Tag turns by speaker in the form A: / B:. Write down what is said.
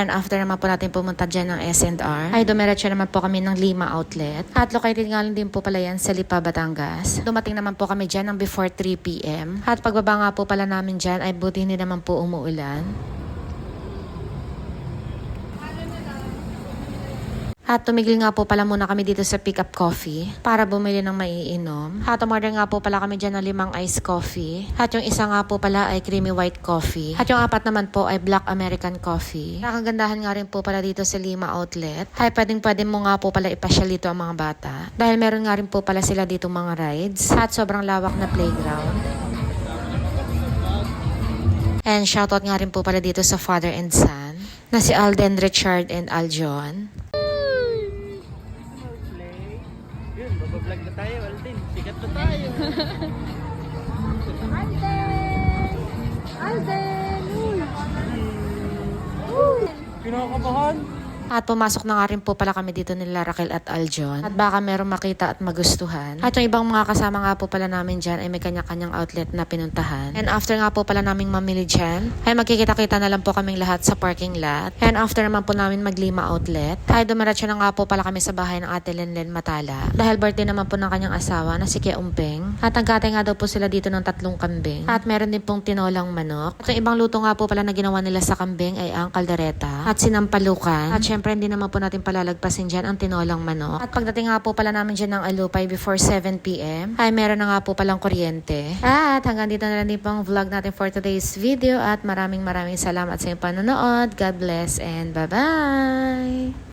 A: And after naman po natin pumunta dyan ng S&R, ay dumiretso naman po kami ng Lima Outlet. At located nga lang din po pala yan sa Lipa, Batangas. Dumating naman po kami dyan ng before 3 p.m. At pagbaba nga po pala namin dyan ay buti hindi naman po umuulan. At tumigil nga po pala muna kami dito sa Pick Up Coffee para bumili ng maiinom. At umorder nga po pala kami dyan ng 5 iced coffee. At yung isa nga po pala ay creamy white coffee. At yung 4 naman po ay black American coffee. Nakagandahan nga rin po pala dito sa Lima Outlet. Ay pwede mo nga po pala ipasyal dito ang mga bata. Dahil meron nga rin po pala sila dito mga rides. At sobrang lawak na playground. And shoutout nga rin po pala dito sa father and son na si Alden, Richard, and Aljon.
B: Vlog na tayo, Alden. Sikat na tayo.
C: Alden! Alden! Uy!
B: Kinakabahan.
A: At pumasok na nga rin po pala kami dito nila Raquel at Aljon. At baka merong makita at magustuhan. At yung ibang mga kasama nga po pala namin dyan ay may kanya-kanyang outlet na pinuntahan. And after nga po pala naming mamili dyan, ay magkikita-kita na lang po kaming lahat sa parking lot. And after naman po namin maglima outlet, ay dumiretso na nga po pala kami sa bahay ng Ate Lenlen Matala. Dahil birthday naman po ng kanyang asawa na si Kia Umpeng. At nagkatay nga daw po sila dito ng 3 kambing. At meron din pong tinolang manok. At yung ibang luto nga po pala na ginawa nila sa kambing ay ang kaldereta at sinampalukan. At syempre hindi naman po natin palalagpasin dyan ang tinolang manok. At pagdating nga po pala namin dyan ng Alupay before 7 p.m. ay meron na nga po palang kuryente. At hanggang dito na lang din pong vlog natin for today's video at maraming salamat sa inyong panonood. God bless and bye-bye!